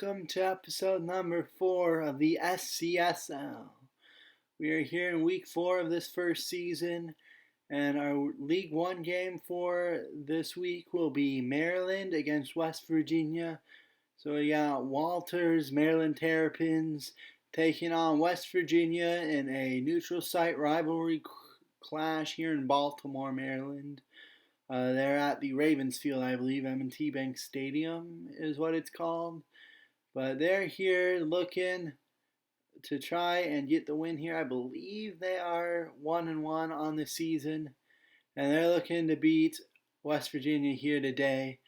welcome to episode number 4 of the SCSL. We are here in week 4 of this first season, and our League 1 game for this week will be Maryland against West Virginia. So we got Walters, Maryland Terrapins, taking on West Virginia in a neutral site rivalry clash here in Baltimore, Maryland. They're at the Ravensfield, I believe, M&T Bank Stadium is what it's called. But they're here looking to try and get the win here. I believe they are 1-1 on the season, and they're looking to beat West Virginia here today.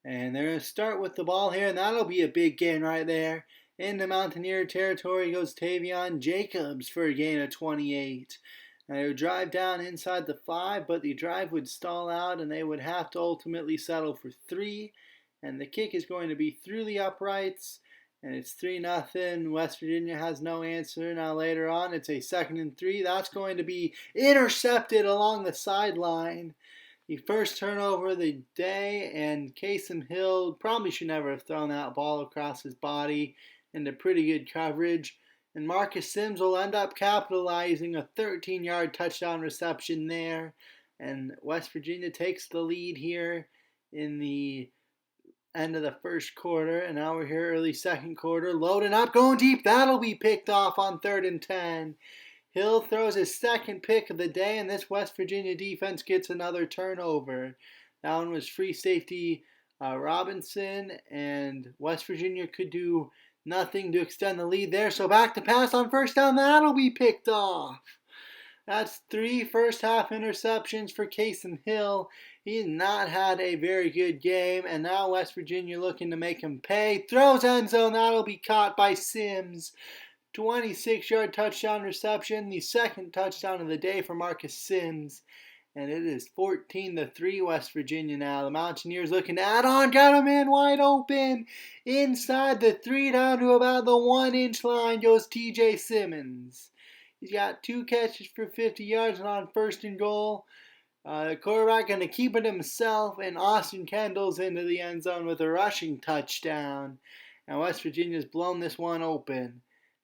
And they're going to start with the ball here, and that'll be a big gain right there. Into Mountaineer territory goes Tavion Jacobs for a gain of 28. They would drive down inside the 5, but the drive would stall out, and they would have to ultimately settle for 3. And the kick is going to be through the uprights, and it's 3-0. West Virginia has no answer. Now later on, it's a 2nd and 3. That's going to be intercepted along the sideline. The first turnover of the day, and Kasem Hill probably should never have thrown that ball across his body into pretty good coverage. And Marcus Sims will end up capitalizing a 13-yard touchdown reception there. And West Virginia takes the lead here in the end of the first quarter. And now we're here early second quarter. Loading up, going deep. That'll be picked off on 3rd and 10. Hill throws his second pick of the day, and this West Virginia defense gets another turnover. That one was free safety Robinson, and West Virginia could do nothing to extend the lead there. So back to pass on first down. That'll be picked off. That's 3 first half interceptions for Kasem Hill. He's not had a very good game. And now West Virginia looking to make him pay. Throws end zone. That'll be caught by Sims. 26-yard touchdown reception. The second touchdown of the day for Marcus Sims. And it is 14-3 West Virginia now. The Mountaineers looking to add on. Got a man wide open. Inside the 3 down to about the 1-inch line goes TJ Simmons. He's got 2 catches for 50 yards and on 1st and goal. The quarterback going to keep it himself. And Austin Kendall's into the end zone with a rushing touchdown. And West Virginia's blown this one open.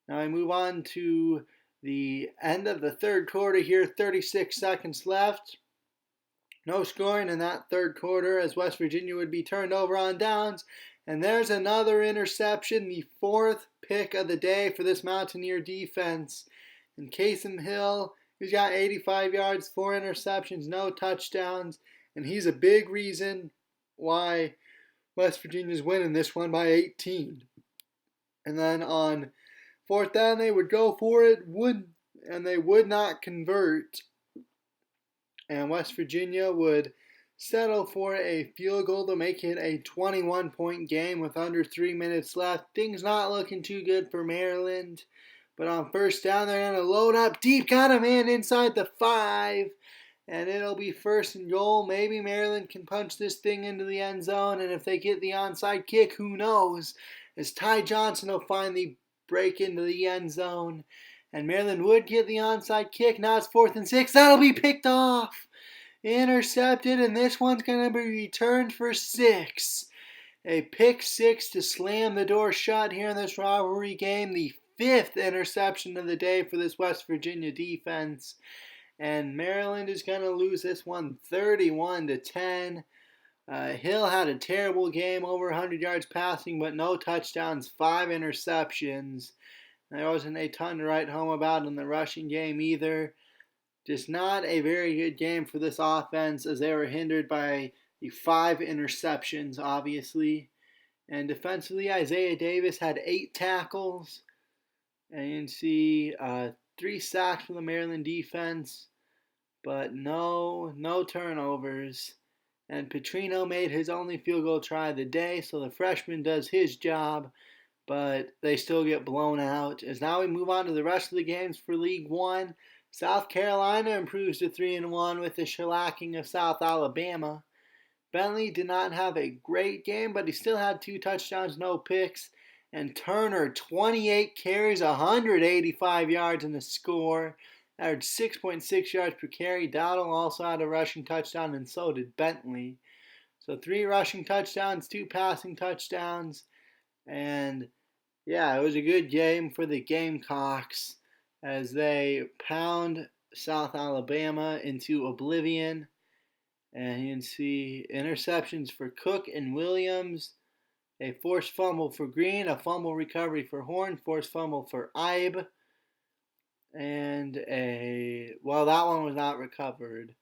Now we move on to the end of the third quarter here, 36 seconds left. No scoring in that third quarter as West Virginia would be turned over on downs. And there's another interception, the 4th pick of the day for this Mountaineer defense. And Kasem Hill, he's got 85 yards, 4 interceptions, no touchdowns. And he's a big reason why West Virginia's winning this one by 18. And then on 4th down, they would go for it, and they would not convert. And West Virginia would settle for a field goal to make it a 21-point game with under 3 minutes left. Things not looking too good for Maryland. But on 1st down, they're going to load up deep. Got a man inside the 5. And it'll be 1st and goal. Maybe Maryland can punch this thing into the end zone. And if they get the onside kick, who knows? As Ty Johnson will finally break into the end zone. And Maryland would get the onside kick. Now it's 4th and 6. That'll be picked off. Intercepted. And this one's going to be returned for 6. A pick 6 to slam the door shut here in this rivalry game. The 5th interception of the day for this West Virginia defense. And Maryland is going to lose this one 31-10. Hill had a terrible game, over 100 yards passing, but no touchdowns, 5 interceptions. There wasn't a ton to write home about in the rushing game either. Just not a very good game for this offense as they were hindered by the 5 interceptions, obviously. And defensively, Isaiah Davis had 8 tackles. And you can see 3 sacks from the Maryland defense, but no turnovers. And Petrino made his only field goal try of the day, so the freshman does his job, but they still get blown out. As now we move on to the rest of the games for League 1. South Carolina improves to 3-1 with the shellacking of South Alabama. Bentley did not have a great game, but he still had 2 touchdowns, no picks. And Turner, 28 carries, 185 yards in the score. Averaged 6.6 yards per carry. Dowdle also had a rushing touchdown, and so did Bentley. So 3 rushing touchdowns, 2 passing touchdowns. And Yeah, it was a good game for the Gamecocks as they pound South Alabama into oblivion. And you can see interceptions for Cook and Williams, a forced fumble for Green, a fumble recovery for Horn, forced fumble for Ibe, and that one was not recovered.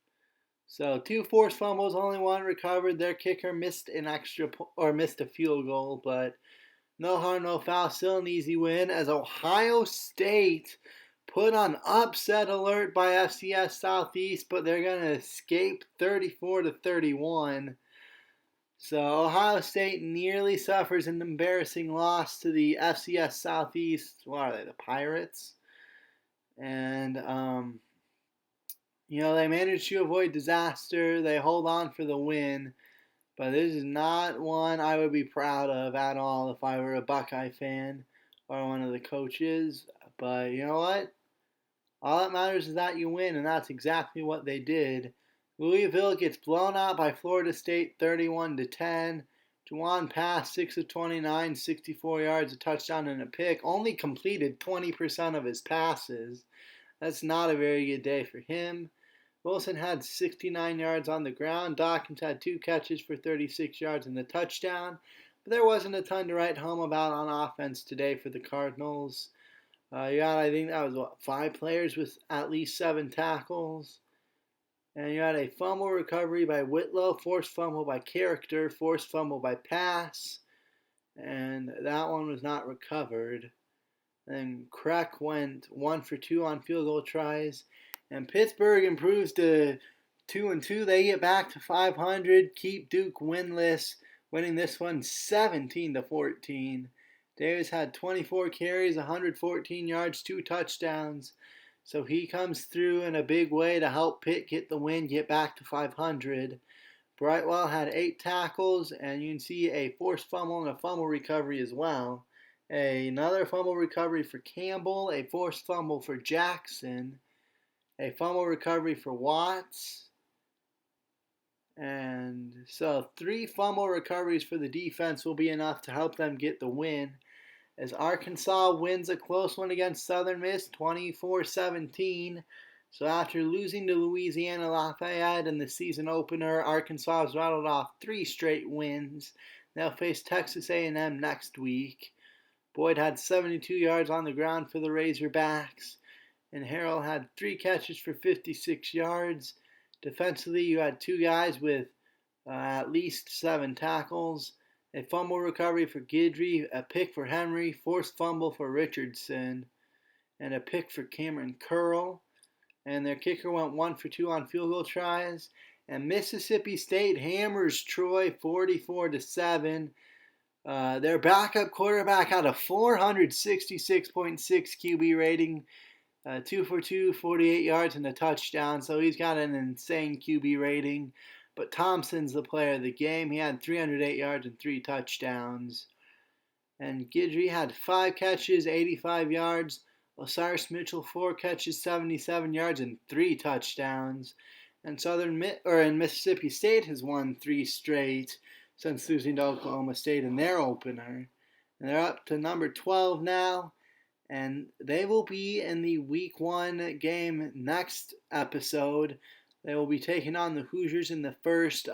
So two forced fumbles, only one recovered. Their kicker missed missed a field goal, but no harm, no foul. Still an easy win as Ohio State put on upset alert by FCS Southeast, but they're going to escape 34-31. So Ohio State nearly suffers an embarrassing loss to the FCS Southeast. What are they, the Pirates? And they managed to avoid disaster. They hold on for the win. But this is not one I would be proud of at all if I were a Buckeye fan or one of the coaches. But you know what? All that matters is that you win, and that's exactly what they did. Louisville gets blown out by Florida State 31-10. Juwan passed 6 of 29, 64 yards, a touchdown and a pick. Only completed 20% of his passes. That's not a very good day for him. Wilson had 69 yards on the ground. Dawkins had 2 catches for 36 yards and the touchdown. But there wasn't a ton to write home about on offense today for the Cardinals. I think that was 5 players with at least 7 tackles. And you had a fumble recovery by Whitlow, forced fumble by Character, forced fumble by Pass. And that one was not recovered. Then Kreck went 1 for 2 on field goal tries. And Pittsburgh improves to 2-2. They get back to 500, keep Duke winless, winning this one 17-14. Davis had 24 carries, 114 yards, 2 touchdowns. So he comes through in a big way to help Pitt get the win, get back to 500. Brightwell had 8 tackles, and you can see a forced fumble and a fumble recovery as well. Another fumble recovery for Campbell, a forced fumble for Jackson, a fumble recovery for Watts. And so 3 fumble recoveries for the defense will be enough to help them get the win. As Arkansas wins a close one against Southern Miss, 24-17. So after losing to Louisiana Lafayette in the season opener, Arkansas has rattled off 3 straight wins. They'll face Texas A&M next week. Boyd had 72 yards on the ground for the Razorbacks. And Harrell had 3 catches for 56 yards. Defensively, you had 2 guys with at least 7 tackles. A fumble recovery for Guidry, a pick for Henry, forced fumble for Richardson, and a pick for Cameron Curl. And their kicker went 1 for 2 on field goal tries. And Mississippi State hammers Troy 44-7. Their backup quarterback had a 466.6 QB rating. 2 for 2, 48 yards and a touchdown. So he's got an insane QB rating. But Thompson's the player of the game. He had 308 yards and 3 touchdowns. And Guidry had 5 catches, 85 yards. Osiris Mitchell 4 catches, 77 yards and 3 touchdowns. And Mississippi State has won 3 straight since losing to Oklahoma State in their opener. And they're up to number 12 now. And they will be in the Week 1 game next episode. They will be taking on the Hoosiers in the first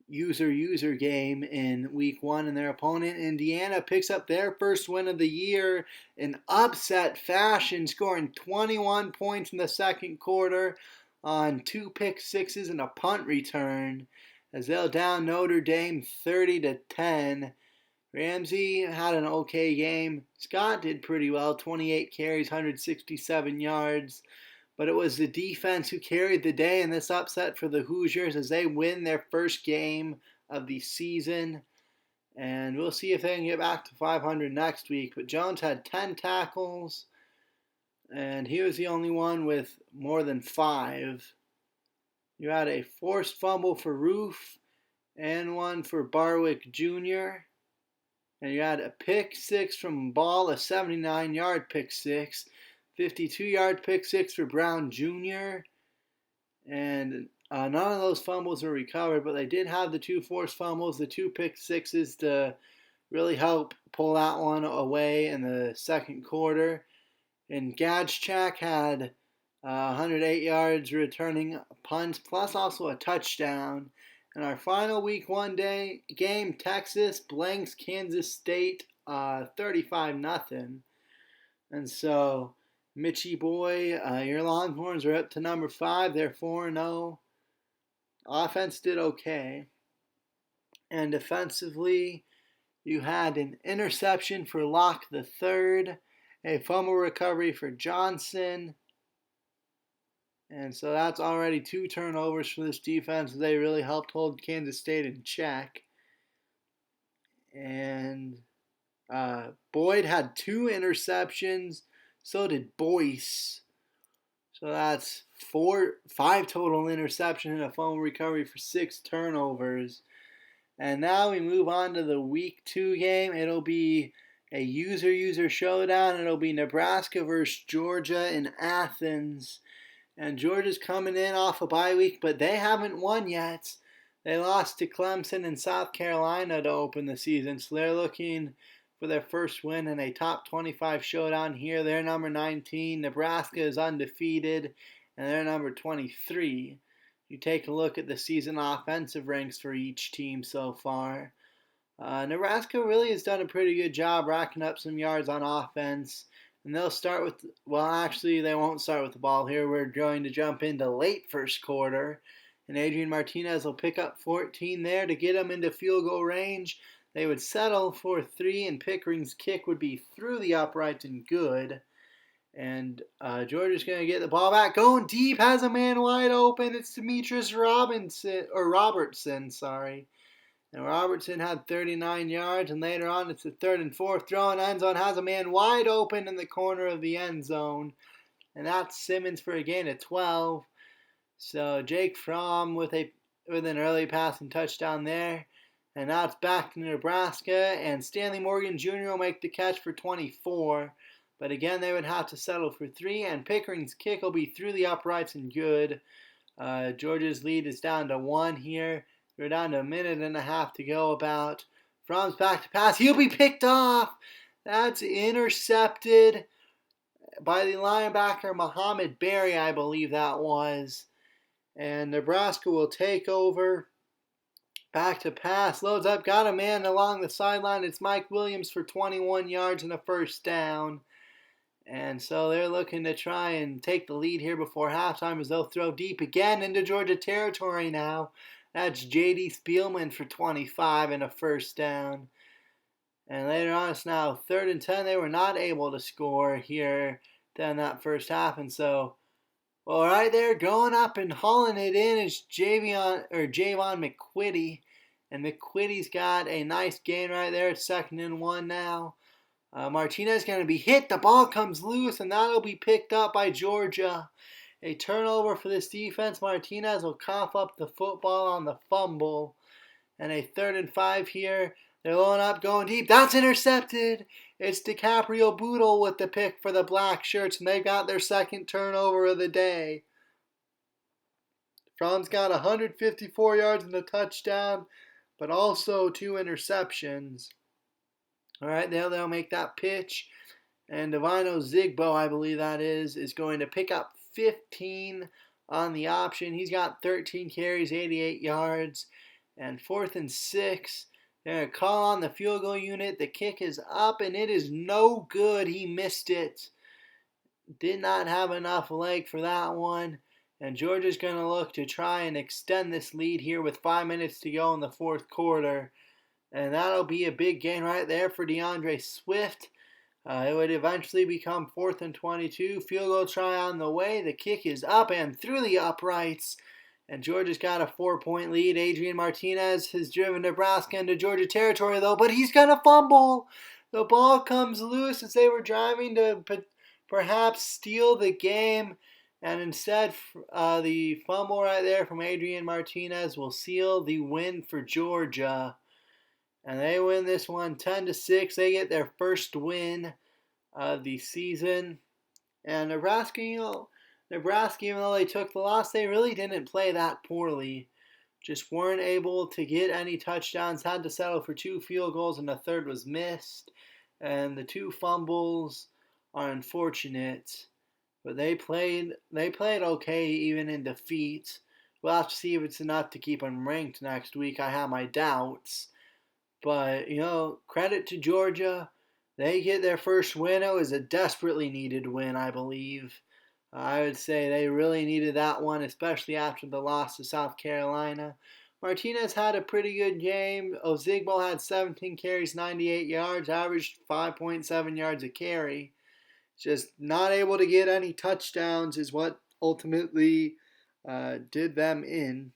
user game in Week 1. And their opponent, Indiana, picks up their first win of the year in upset fashion, scoring 21 points in the second quarter on 2 pick sixes and a punt return, as they'll down Notre Dame 30-10. Ramsey had an okay game. Scott did pretty well, 28 carries, 167 yards. But it was the defense who carried the day in this upset for the Hoosiers as they win their first game of the season. And we'll see if they can get back to 500 next week. But Jones had 10 tackles, and he was the only one with more than 5. You had a forced fumble for Roof and one for Barwick Jr., and you had a pick 6 from Ball, a 79-yard pick 6, 52-yard pick 6 for Brown Jr., and none of those fumbles were recovered, but they did have the 2 forced fumbles, the 2 pick 6s to really help pull that one away in the second quarter. And Gajchak had 108 yards returning punts, plus also a touchdown. And our final Week 1 game, Texas blanks Kansas State 35-0. And so, Mitchie boy, your Longhorns are up to number 5. They're 4-0. Offense did okay. And defensively, you had an interception for Locke the third, a fumble recovery for Johnson. And so that's already 2 turnovers for this defense. They really helped hold Kansas State in check. And Boyd had 2 interceptions. So did Boyce. So that's 5 total interceptions and a fumble recovery for 6 turnovers. And now we move on to the Week 2 game. It'll be a user showdown. It'll be Nebraska versus Georgia in Athens. And Georgia's coming in off a bye week, but they haven't won yet. They lost to Clemson and South Carolina to open the season, so they're looking for their first win in a top 25 showdown here. They're number 19. Nebraska is undefeated, and they're number 23. You take a look at the season offensive ranks for each team so far. Nebraska really has done a pretty good job racking up some yards on offense. And they'll start with, well, actually, they won't start with the ball here. We're going to jump into late first quarter. And Adrian Martinez will pick up 14 there to get them into field goal range. They would settle for 3, and Pickering's kick would be through the uprights and good. And Georgia's going to get the ball back. Going deep, has a man wide open. It's Demetrius Robertson. And Robertson had 39 yards, and later on it's the 3rd and 4. Throwing end zone, has a man wide open in the corner of the end zone. And that's Simmons for a gain of 12. So Jake Fromm with an early passing touchdown there. And now it's back to Nebraska, and Stanley Morgan Jr. will make the catch for 24. But again, they would have to settle for 3, and Pickering's kick will be through the uprights and good. Georgia's lead is down to 1 here. We're down to a minute and a half to go about. Fromm's back to pass. He'll be picked off. That's intercepted by the linebacker Muhammad Berry, I believe that was. And Nebraska will take over. Back to pass. Loads up. Got a man along the sideline. It's Mike Williams for 21 yards and a first down. And so they're looking to try and take the lead here before halftime as they'll throw deep again into Georgia territory now. That's J.D. Spielman for 25 and a first down. And later on, it's now 3rd and 10. They were not able to score here in that first half. And so, well, right there, going up and hauling it in is Javon McQuitty. And McQuitty's got a nice gain right there. It's 2nd and 1 now. Martinez going to be hit. The ball comes loose, and that'll be picked up by Georgia. A turnover for this defense. Martinez will cough up the football on the fumble. And a 3rd and 5 here. They're loading up, going deep. That's intercepted. It's DiCaprio Boodle with the pick for the black shirts, and they've got their 2nd turnover of the day. Fromm's got 154 yards and a touchdown, but also 2 interceptions. All right, they'll make that pitch. And Divino Zigbo, I believe that is going to pick up 15 on the option. He's got 13 carries, 88 yards. And 4th and 6. They're going to call on the field goal unit. The kick is up, and it is no good. He missed it. Did not have enough leg for that one. And Georgia's going to look to try and extend this lead here with 5 minutes to go in the 4th quarter. And that'll be a big gain right there for DeAndre Swift. It would eventually become 4th and 22. Field goal try on the way. The kick is up and through the uprights. And Georgia's got a 4-point lead. Adrian Martinez has driven Nebraska into Georgia territory, though, but he's going to fumble. The ball comes loose as they were driving to perhaps steal the game. And instead, the fumble right there from Adrian Martinez will seal the win for Georgia. And they win this one 10-6. They get their first win of the season. And Nebraska, even though they took the loss, they really didn't play that poorly. just weren't able to get any touchdowns, had to settle for 2 field goals, and the third was missed. And the 2 fumbles are unfortunate, but they played okay even in defeat. We'll have to see if it's enough to keep them ranked next week. I have my doubts. But, credit to Georgia. They get their first win. It was a desperately needed win, I believe. I would say they really needed that one, especially after the loss to South Carolina. Martinez had a pretty good game. Ozigbo had 17 carries, 98 yards, averaged 5.7 yards a carry. Just not able to get any touchdowns is what ultimately did them in.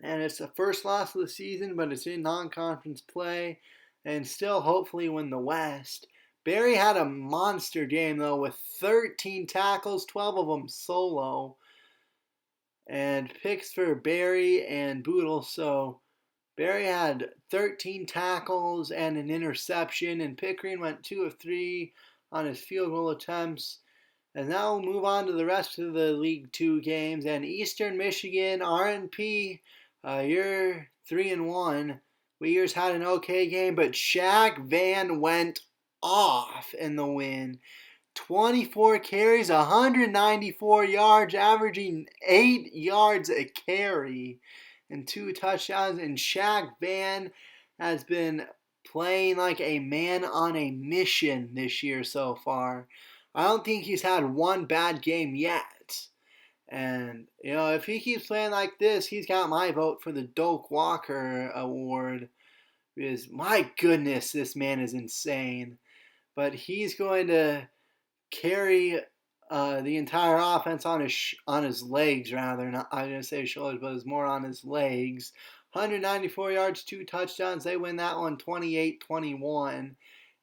And it's the first loss of the season, but it's in non-conference play, and still hopefully win the West. Barry had a monster game, though, with 13 tackles, 12 of them solo, and picks for Barry and Boodle. So Barry had 13 tackles and an interception, and Pickering went 2 of 3 on his field goal attempts. And now we'll move on to the rest of the League 2 games. And Eastern Michigan, RNP, you're 3-1. Uyghurs had an okay game, but Shaq Van went off in the win. 24 carries, 194 yards, averaging 8 yards a carry, and 2 touchdowns. And Shaq Van has been playing like a man on a mission this year so far. I don't think he's had one bad game yet. And, if he keeps playing like this, he's got my vote for the Doak Walker Award. Because, my goodness, this man is insane. But he's going to carry the entire offense on his legs, rather. Not, I'm going to say shoulders, but it's more on his legs. 194 yards, 2 touchdowns. They win that one 28-21.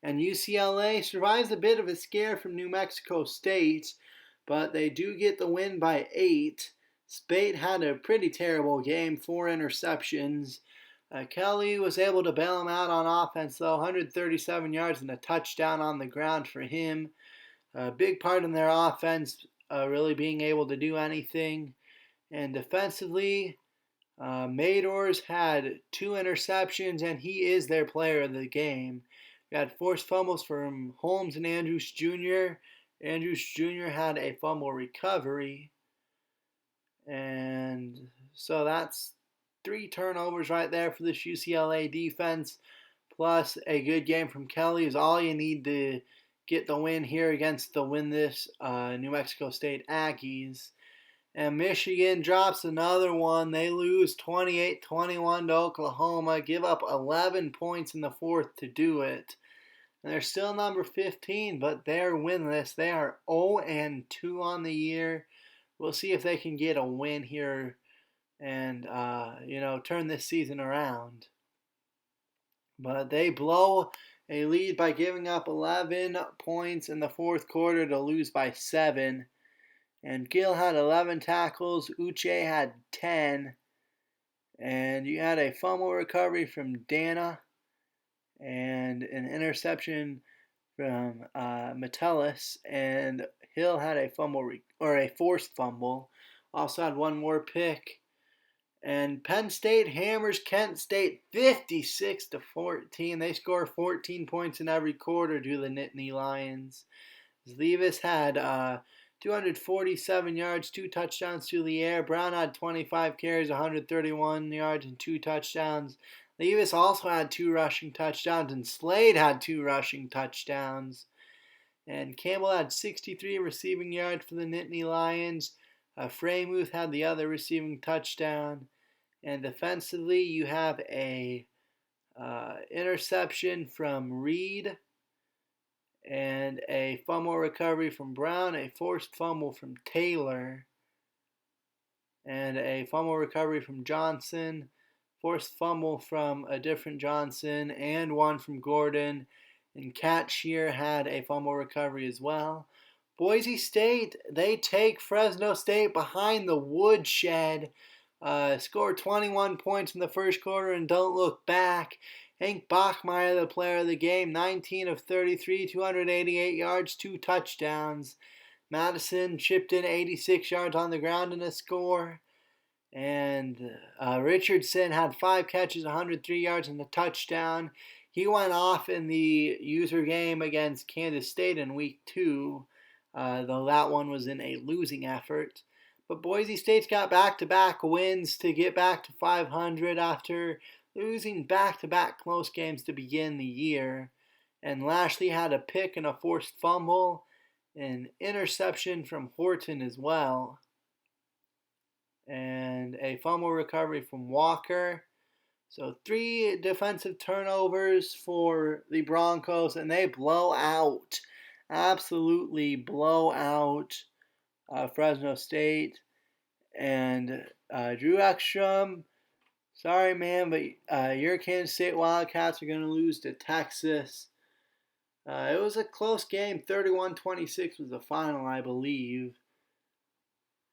And UCLA survives a bit of a scare from New Mexico State, but they do get the win by 8. Spate had a pretty terrible game, 4 interceptions. Kelly was able to bail him out on offense, though, 137 yards and a touchdown on the ground for him. A big part in their offense, really being able to do anything. And defensively, Madors had 2 interceptions, and he is their player of the game. We had forced fumbles from Holmes and Andrews Jr. Andrews Jr. had a fumble recovery. And so that's 3 turnovers right there for this UCLA defense. Plus a good game from Kelly is all you need to get the win here against the winless New Mexico State Aggies. And Michigan drops another one. They lose 28-21 to Oklahoma, give up 11 points in the fourth to do it. And they're still number 15, but they're winless. They are 0-2 on the year. We'll see if they can get a win here and, turn this season around. But they blow a lead by giving up 11 points in the fourth quarter to lose by 7. And Gill had 11 tackles. Uche had 10. And you had a fumble recovery from Dana and an interception from Metellus. And Hill had a fumble or a forced fumble. Also had one more pick. And Penn State hammers Kent State 56-14. They score 14 points in every quarter to the Nittany Lions. Levis had 247 yards, 2 touchdowns through the air. Brown had 25 carries, 131 yards, and 2 touchdowns. Levis also had 2 rushing touchdowns, and Slade had 2 rushing touchdowns. And Campbell had 63 receiving yards for the Nittany Lions. Freymuth had the other receiving touchdown. And defensively, you have a interception from Reed and a fumble recovery from Brown, a forced fumble from Taylor, and a fumble recovery from Johnson, forced fumble from a different Johnson, and one from Gordon. And Cat Shear had a fumble recovery as well. Boise State, they take Fresno State behind the woodshed, score 21 points in the first quarter and don't look back. Hank Bachmeier, the player of the game, 19 of 33, 288 yards, 2 touchdowns. Madison chipped in 86 yards on the ground in a score. And Richardson had 5 catches, 103 yards, and a touchdown. He went off in the user game against Kansas State in week 2, though that one was in a losing effort. But Boise State's got back-to-back wins to get back to 500 after losing back-to-back close games to begin the year. And Lashley had a pick and a forced fumble, an interception from Horton as well, and a fumble recovery from Walker. So 3 defensive turnovers for the Broncos, and they blow out, absolutely blow out Fresno State. And Drew Ekstrom, sorry man, but your Kansas State Wildcats are going to lose to Texas. It was a close game. 31-26 was the final, I believe.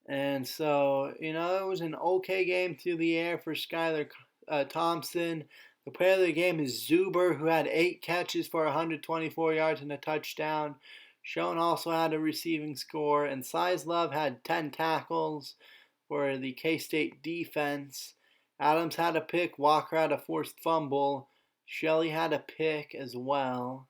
And so, it was an okay game through the air for Skylar Thompson. The player of the game is Zuber, who had 8 catches for 124 yards and a touchdown. Schoen also had a receiving score, and Size Love had 10 tackles for the K-State defense. Adams had a pick, Walker had a forced fumble, Shelley had a pick as well.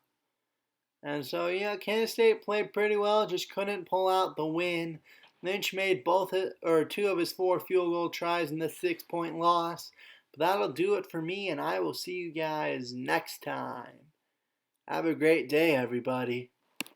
And so, Kansas State played pretty well, just couldn't pull out the win. Lynch made 2 of his 4 field goal tries in the 6-point loss. But that'll do it for me, and I will see you guys next time. Have a great day, everybody.